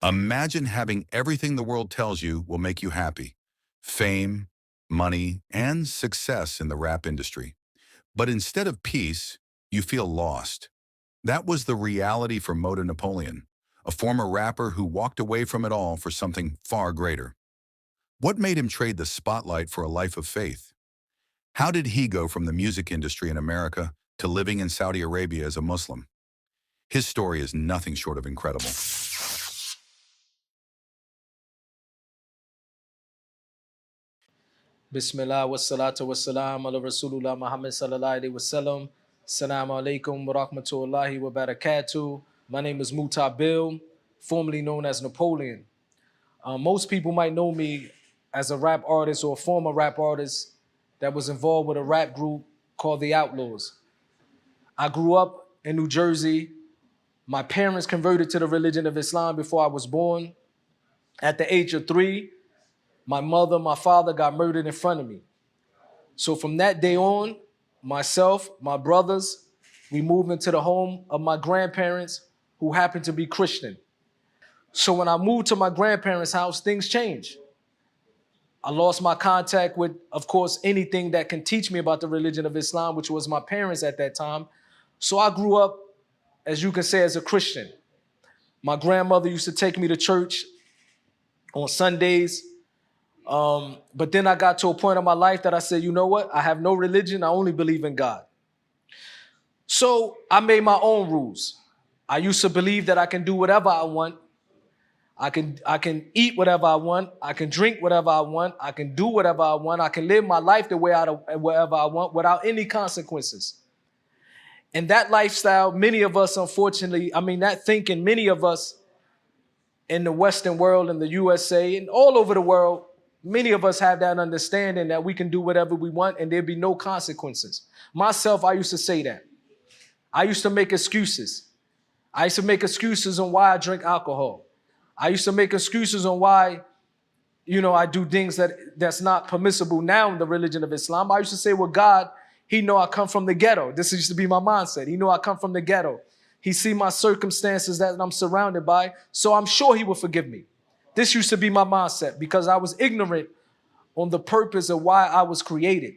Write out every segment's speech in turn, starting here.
Imagine having everything the world tells you will make you happy. Fame, money, and success in the rap industry. But instead of peace, you feel lost. That was the reality for Mutah Napoleon, a former rapper who walked away from it all for something far greater. What made him trade the spotlight for a life of faith? How did he go from the music industry in America to living in Saudi Arabia as a Muslim? His story is nothing short of incredible. Bismillah wa salatu wa salam ala Rasulullah Muhammad sallallahu alaihi wasallam. Assalamu alaikum wa rahmatullahi wa barakatuh. My name is Mutah Beale, formerly known as Napoleon. Most people might know me as a rap artist or a former rap artist that was involved with a rap group called the Outlaws. I grew up in New Jersey. My parents converted to the religion of Islam before I was born. At the age of 3, my mother, my father got murdered in front of me. So from that day on, myself, my brothers, we moved into the home of my grandparents who happened to be Christian. So when I moved to my grandparents' house, things changed. I lost my contact with, of course, anything that can teach me about the religion of Islam, which was my parents at that time. So I grew up, as you can say, as a Christian. My grandmother used to take me to church on Sundays. But then I got to a point in my life that I said, you know what? I have no religion. I only believe in God. So I made my own rules. I used to believe that I can do whatever I want. I can eat whatever I want. I can drink whatever I want. I can do whatever I want. I can live my life the way wherever I want without any consequences. And that lifestyle, many of us, unfortunately, that thinking, many of us in the Western world, in the USA, and all over the world, many of us have that understanding that we can do whatever we want and there'll be no consequences. Myself, I used to say that. I used to make excuses. I used to make excuses on why I drink alcohol. I used to make excuses on why, I do things that's not permissible now in the religion of Islam. I used to say, well, God, he know I come from the ghetto. This used to be my mindset. He know I come from the ghetto. He see my circumstances that I'm surrounded by, so I'm sure he will forgive me. This used to be my mindset because I was ignorant on the purpose of why I was created.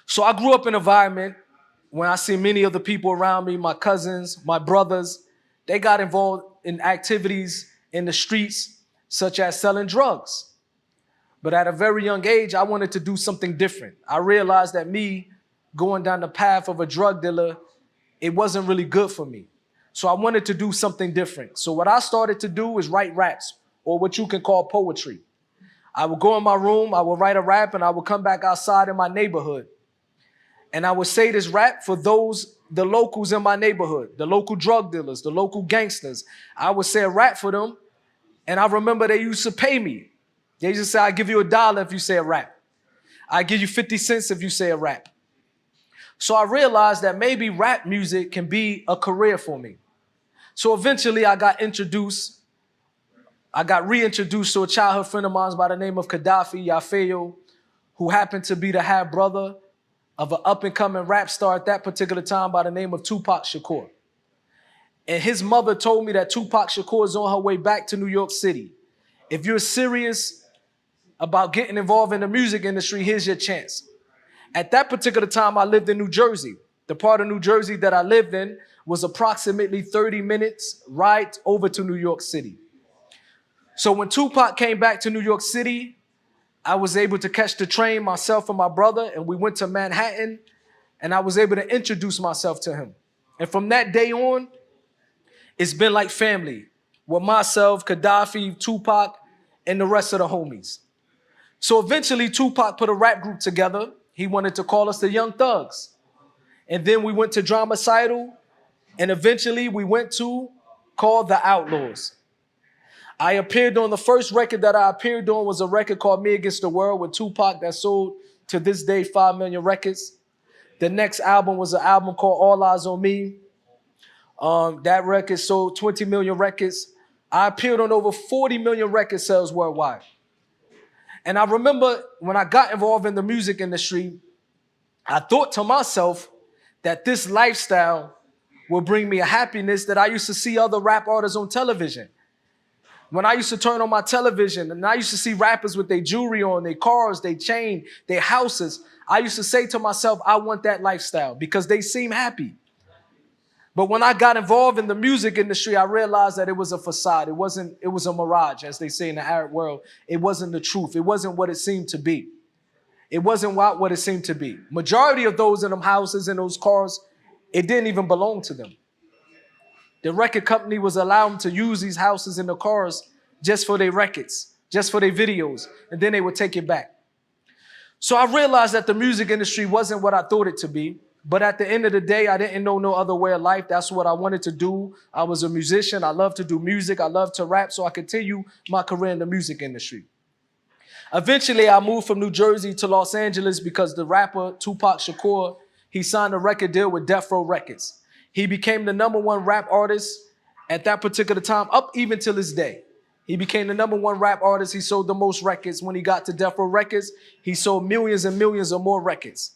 So I grew up in an environment when I see many of the people around me, my cousins, my brothers, they got involved in activities in the streets, such as selling drugs. But at a very young age, I wanted to do something different. I realized that me going down the path of a drug dealer, it wasn't really good for me. So I wanted to do something different. So what I started to do is write raps, or what you can call poetry. I would go in my room, I would write a rap, and I would come back outside in my neighborhood. And I would say this rap for the locals in my neighborhood, the local drug dealers, the local gangsters. I would say a rap for them, and I remember they used to pay me. They used to say, I give you $1 if you say a rap. I give you 50 cents if you say a rap. So I realized that maybe rap music can be a career for me. So eventually I got reintroduced to a childhood friend of mine by the name of Gaddafi Yafeo, who happened to be the half brother of an up-and-coming rap star at that particular time by the name of Tupac Shakur. And his mother told me that Tupac Shakur is on her way back to New York City. If you're serious about getting involved in the music industry, here's your chance. At that particular time, I lived in New Jersey. The part of New Jersey that I lived in was approximately 30 minutes ride over to New York City. So when Tupac came back to New York City, I was able to catch the train, myself and my brother, and we went to Manhattan, and I was able to introduce myself to him. And from that day on, it's been like family with myself, Gaddafi, Tupac, and the rest of the homies. So eventually, Tupac put a rap group together. He wanted to call us the Young Thugs. And then we went to Dramacidal, and eventually we went to called the Outlaws. I appeared on the first record that I appeared on was a record called Me Against the World with Tupac that sold to this day 5 million records. The next album was an album called All Eyes on Me. That record sold 20 million records. I appeared on over 40 million record sales worldwide. And I remember when I got involved in the music industry, I thought to myself that this lifestyle will bring me a happiness that I used to see other rap artists on television. When I used to turn on my television and I used to see rappers with their jewelry on, their cars, their chain, their houses, I used to say to myself, I want that lifestyle because they seem happy. But when I got involved in the music industry, I realized that it was a facade. It was a mirage, as they say in the Arab world. It wasn't the truth. It wasn't what it seemed to be. It wasn't what it seemed to be. Majority of those in them houses and those cars, it didn't even belong to them. The record company was allowing them to use these houses and the cars just for their records, just for their videos, and then they would take it back. So I realized that the music industry wasn't what I thought it to be. But at the end of the day, I didn't know no other way of life. That's what I wanted to do. I was a musician. I love to do music. I love to rap. So I continued my career in the music industry. Eventually, I moved from New Jersey to Los Angeles because the rapper Tupac Shakur, he signed a record deal with Death Row Records. He became the #1 rap artist at that particular time, up even till this day. He became the #1 rap artist. He sold the most records. When he got to Death Row Records, he sold millions and millions of more records.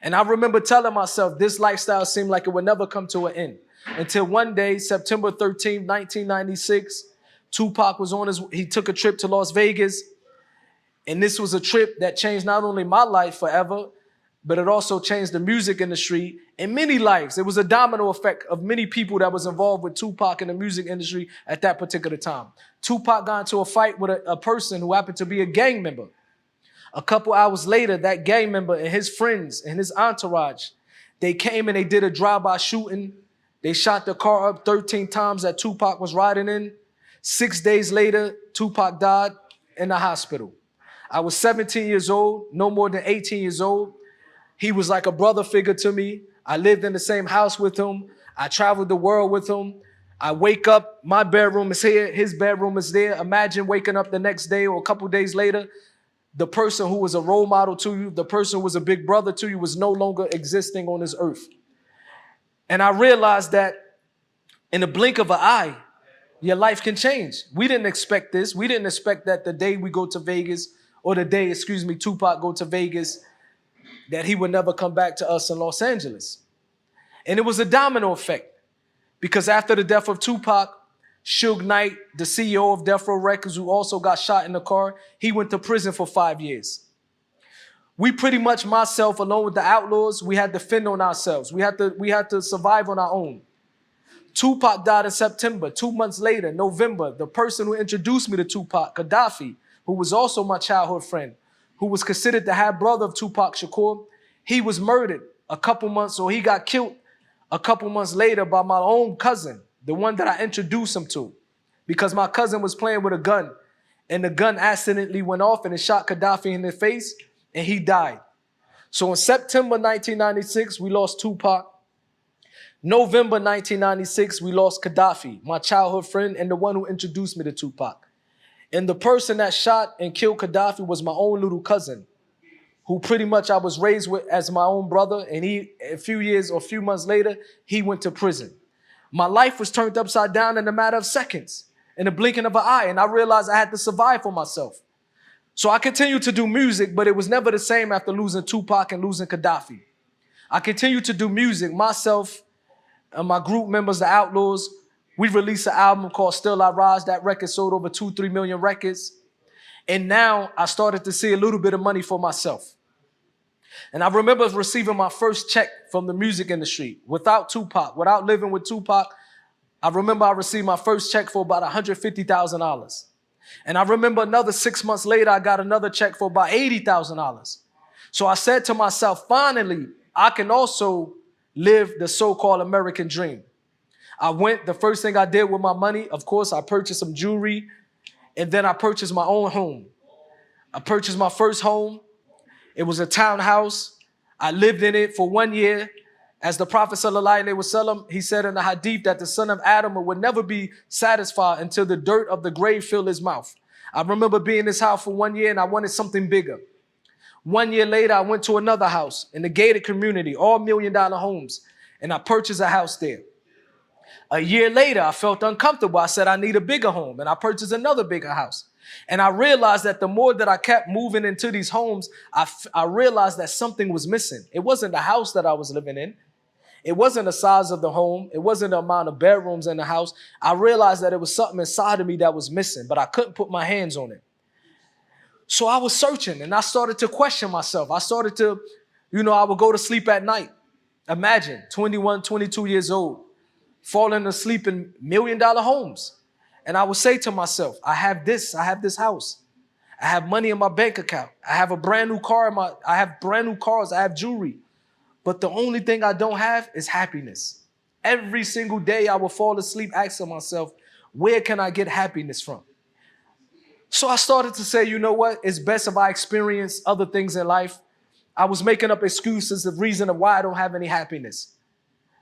And I remember telling myself this lifestyle seemed like it would never come to an end. Until one day, September 13, 1996, Tupac was he took a trip to Las Vegas. And this was a trip that changed not only my life forever, but it also changed the music industry and many lives. It was a domino effect of many people that was involved with Tupac in the music industry at that particular time. Tupac got into a fight with a person who happened to be a gang member. A couple hours later, that gang member and his friends and his entourage, they came and they did a drive-by shooting. They shot the car up 13 times that Tupac was riding in. 6 days later, Tupac died in the hospital. I was 17 years old, no more than 18 years old. He was like a brother figure to me. I lived in the same house with him. I traveled the world with him. I wake up, my bedroom is here, his bedroom is there. Imagine waking up the next day or a couple days later, the person who was a role model to you, the person who was a big brother to you was no longer existing on this earth. And I realized that in the blink of an eye, your life can change. We didn't expect this. We didn't expect that the day we go to Vegas, or the day, Tupac go to Vegas, that he would never come back to us in Los Angeles. And it was a domino effect because after the death of Tupac, Suge Knight, the CEO of Death Row Records, who also got shot in the car, he went to prison for 5 years. We pretty much, myself, along with the Outlaws, we had to fend on ourselves. We had to survive on our own. Tupac died in September. 2 months later, November, the person who introduced me to Tupac, Gaddafi, who was also my childhood friend, who was considered the half-brother of Tupac Shakur, he was murdered he got killed a couple months later by my own cousin, the one that I introduced him to, because my cousin was playing with a gun, and the gun accidentally went off and it shot Gaddafi in the face, and he died. So in September 1996, we lost Tupac. November 1996, we lost Gaddafi, my childhood friend and the one who introduced me to Tupac. And the person that shot and killed Gaddafi was my own little cousin, who pretty much I was raised with as my own brother. And a few months later, he went to prison. My life was turned upside down in a matter of seconds, in the blinking of an eye. And I realized I had to survive for myself. So I continued to do music, but it was never the same after losing Tupac and losing Gaddafi. I continued to do music. Myself and my group members, the Outlaws, we released an album called Still I Rise. That record sold over 2-3 million records. And now I started to see a little bit of money for myself. And I remember receiving my first check from the music industry without Tupac, without living with Tupac. I remember I received my first check for about $150,000. And I remember another 6 months later, I got another check for about $80,000. So I said to myself, finally, I can also live the so-called American dream. The first thing I did with my money, of course, I purchased some jewelry, and then I purchased my own home. I purchased my first home. It was a townhouse. I lived in it for 1 year. As the Prophet ﷺ, he said in the hadith that the son of Adam would never be satisfied until the dirt of the grave filled his mouth. I remember being in this house for 1 year and I wanted something bigger. 1 year later, I went to another house in the gated community, all $1 million homes, and I purchased a house there. A year later, I felt uncomfortable. I said, I need a bigger home, and I purchased another bigger house. And I realized that the more that I kept moving into these homes, I realized that something was missing. It wasn't the house that I was living in. It wasn't the size of the home. It wasn't the amount of bedrooms in the house. I realized that it was something inside of me that was missing, but I couldn't put my hands on it. So I was searching and I started to question myself. I started to, I would go to sleep at night. Imagine 21, 22 years old, falling asleep in $1 million homes. And I would say to myself, I have this house. I have money in my bank account. I have a brand new car I have brand new cars. I have jewelry. But the only thing I don't have is happiness. Every single day I would fall asleep asking myself, where can I get happiness from? So I started to say, you know what? It's best if I experience other things in life. I was making up excuses, the reason of why I don't have any happiness.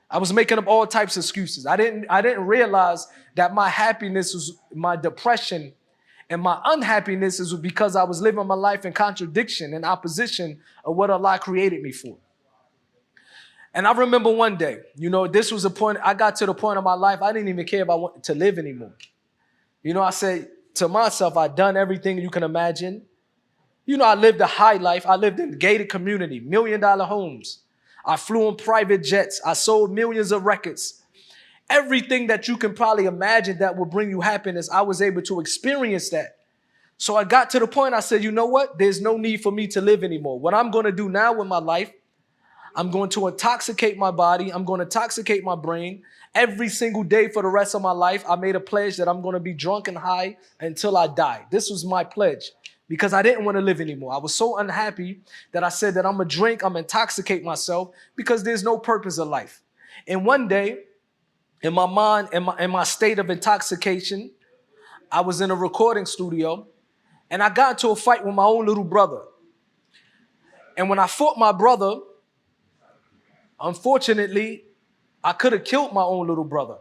I was making up all types of excuses. I didn't realize that my happiness was my depression, and my unhappiness was because I was living my life in contradiction and opposition of what Allah created me for. And I remember one day, this was a point, I got to the point of my life, I didn't even care if I wanted to live anymore. I said to myself, I'd done everything you can imagine. I lived a high life. I lived in a gated community, $1 million homes. I flew on private jets. I sold millions of records. Everything that you can probably imagine that will bring you happiness, I was able to experience that. So I got to the point, I said, you know what? There's no need for me to live anymore. What I'm going to do now with my life, I'm going to intoxicate my body. I'm going to intoxicate my brain. Every single day for the rest of my life, I made a pledge that I'm going to be drunk and high until I die. This was my pledge because I didn't want to live anymore. I was so unhappy that I said that I'm going to drink, I'm going to intoxicate myself because there's no purpose of life. And one day, in my mind, in my state of intoxication, I was in a recording studio and I got into a fight with my own little brother. And when I fought my brother, unfortunately, I could have killed my own little brother.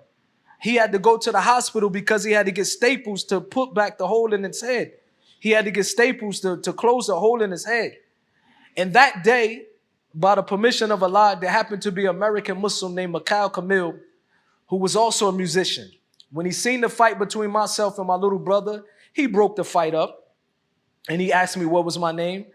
He had to go to the hospital because he had to get staples to put back the hole in his head. He had to get staples to close the hole in his head. And that day, by the permission of Allah, there happened to be an American Muslim named Mutah Beale, who was also a musician. When he seen the fight between myself and my little brother, he broke the fight up. And he asked me what was my name.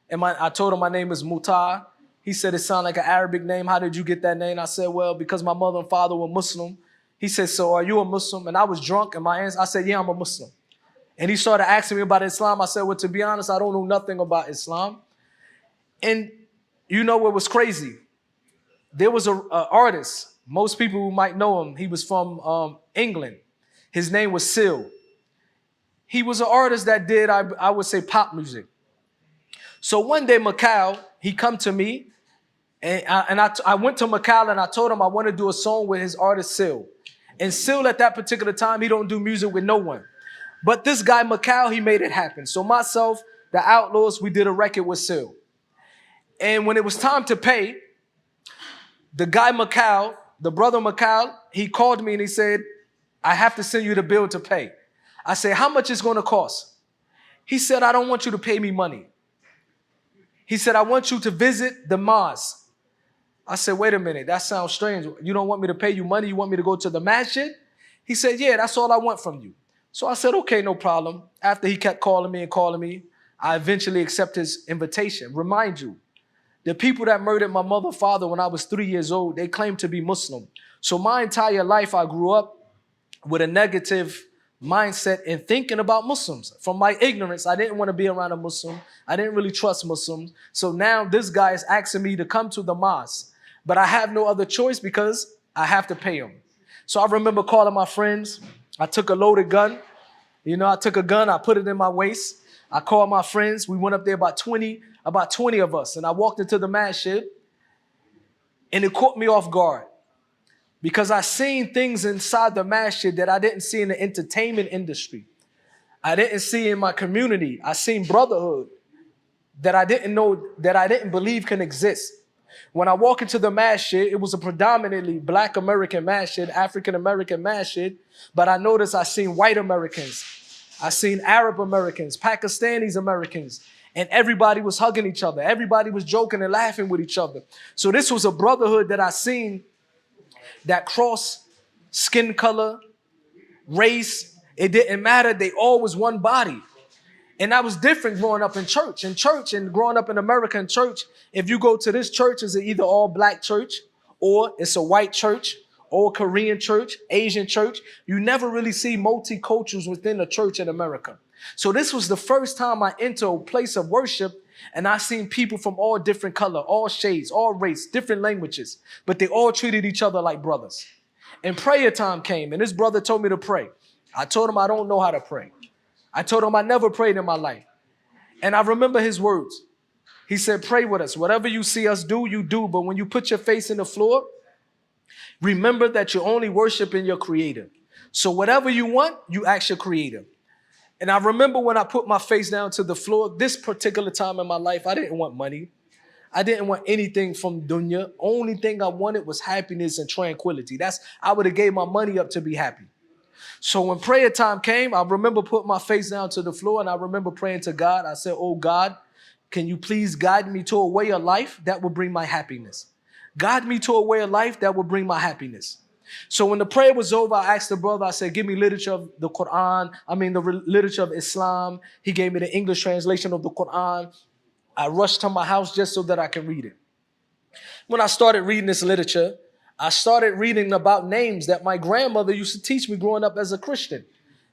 And I told him my name is Mutah. He said, it sounded like an Arabic name. How did you get that name? I said, well, because my mother and father were Muslim. He said, so are you a Muslim? And I was drunk, and I said, yeah, I'm a Muslim. And he started asking me about Islam. I said, well, to be honest, I don't know nothing about Islam. And you know what was crazy? There was an artist. Most people who might know him, he was from England. His name was Seal. He was an artist that did, I would say, pop music. So one day, Mutah, he come to me, and I went to Mutah and I told him I want to do a song with his artist Seal. And Seal at that particular time, he don't do music with no one. But this guy, Mutah, he made it happen. So myself, the Outlaws, we did a record with Seal. And when it was time to pay, the guy Mutah, the brother Mutah, he called me and he said, I have to send you the bill to pay. I said, how much is going to cost? He said, I don't want you to pay me money. He said, I want you to visit the mosque. I said, wait a minute, that sounds strange. You don't want me to pay you money? You want me to go to the masjid? He said, yeah, that's all I want from you. So I said, okay, no problem. After he kept calling me, I eventually accepted his invitation. Remind you, the people that murdered my mother and father when I was 3 years old, they claimed to be Muslim. So my entire life, I grew up with a negative mindset and thinking about Muslims. From my ignorance, I didn't want to be around a Muslim. I didn't really trust Muslims. So now this guy is asking me to come to the mosque. But I have no other choice because I have to pay him. So I remember calling my friends. I took a loaded gun. I took a gun, I put it in my waist. I called my friends. We went up there, about 20 of us. And I walked into the masjid, and it caught me off guard. Because I seen things inside the masjid that I didn't see in the entertainment industry. I didn't see in my community. I seen brotherhood that I didn't know, that I didn't believe can exist. When I walk into the masjid, it was a predominantly Black American masjid, African American masjid, but I noticed I seen white Americans. I seen Arab Americans, Pakistanis Americans, and everybody was hugging each other. Everybody was joking and laughing with each other. So this was a brotherhood that I seen that crossed skin color, race. It didn't matter. They all was one body. And that was different growing up in church. In church and growing up in America in church, if you go to this church, it's either all Black church or it's a white church, or Korean church, Asian church. You never really see multiculturals within a church in America. So this was the first time I entered a place of worship and I seen people from all different color, all shades, all race, different languages, but they all treated each other like brothers. And prayer time came and this brother told me to pray. I told him I don't know how to pray. I told him I never prayed in my life. And I remember his words. He said, pray with us. Whatever you see us do, you do. But when you put your face in the floor, remember that you're only worshiping your creator. So whatever you want, you ask your creator. And I remember when I put my face down to the floor, this particular time in my life, I didn't want money. I didn't want anything from dunya. Only thing I wanted was happiness and tranquility. I would have gave my money up to be happy. So when prayer time came, I remember putting my face down to the floor and I remember praying to God. I said, oh God, can you please guide me to a way of life that will bring my happiness? Guide me to a way of life that will bring my happiness. So when the prayer was over, I asked the brother, I said, give me literature of the Quran. The literature of Islam. He gave me the English translation of the Quran. I rushed to my house just so that I can read it. When I started reading this literature, I started reading about names that my grandmother used to teach me growing up as a Christian.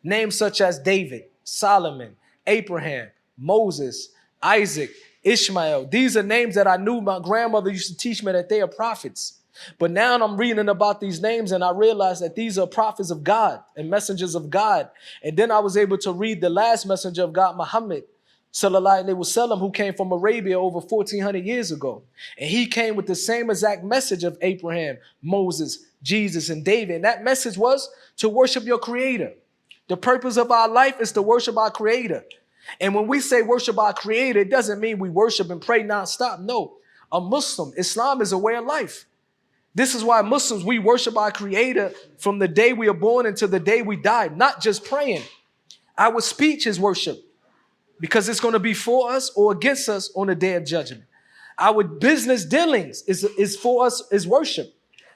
Names such as David, Solomon, Abraham, Moses, Isaac, Ishmael. These are names that I knew my grandmother used to teach me that they are prophets. But now I'm reading about these names and I realized that these are prophets of God and messengers of God. And then I was able to read the last messenger of God, Muhammad, sallallahu alaihi wasallam, who came from Arabia over 1400 years ago. And he came with the same exact message of Abraham, Moses, Jesus, and David. And that message was to worship your creator. The purpose of our life is to worship our creator. And when we say worship our creator, it doesn't mean we worship and pray nonstop. No, a Muslim, Islam is a way of life. This is why Muslims, we worship our creator from the day we are born until the day we die, not just praying. Our speech is worship because it's going to be for us or against us on the day of judgment. Our business dealings is for us, is worship.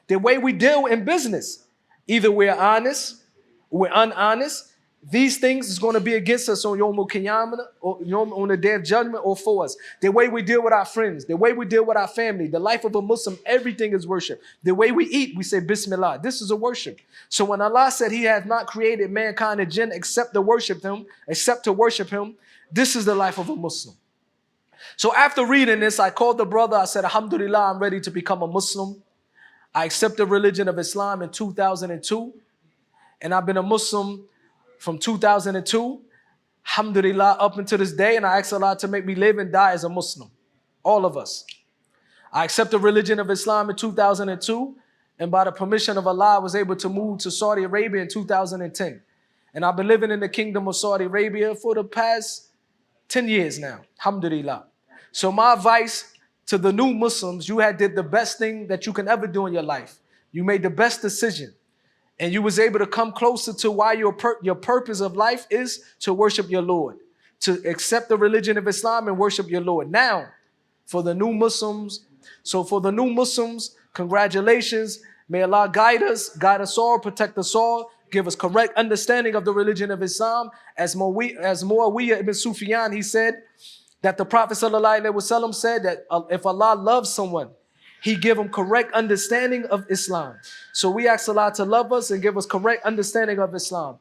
The way we deal in business, either we're honest or we're unhonest. These things is going to be against us on Yom Qiyamah, or on the day of judgment, or for us. The way we deal with our friends, the way we deal with our family, the life of a Muslim, everything is worship. The way we eat, we say Bismillah. This is a worship. So when Allah said He has not created mankind and jinn except to worship Him, this is the life of a Muslim. So after reading this, I called the brother. I said, Alhamdulillah, I'm ready to become a Muslim. I accepted the religion of Islam in 2002, and I've been a Muslim from 2002, alhamdulillah, up until this day, and I ask Allah to make me live and die as a Muslim. All of us. I accepted the religion of Islam in 2002, and by the permission of Allah, I was able to move to Saudi Arabia in 2010. And I've been living in the kingdom of Saudi Arabia for the past 10 years now, alhamdulillah. So my advice to the new Muslims, you did the best thing that you can ever do in your life. You made the best decision. And you was able to come closer to why your purpose of life is to worship your Lord, to accept the religion of Islam and worship your Lord. Now, for the new Muslims, congratulations. May Allah guide us all, protect us all, give us correct understanding of the religion of Islam. As Muawiyah ibn Sufyan, he said that the Prophet ﷺ said that if Allah loves someone, He give them correct understanding of Islam. So we ask Allah to love us and give us correct understanding of Islam.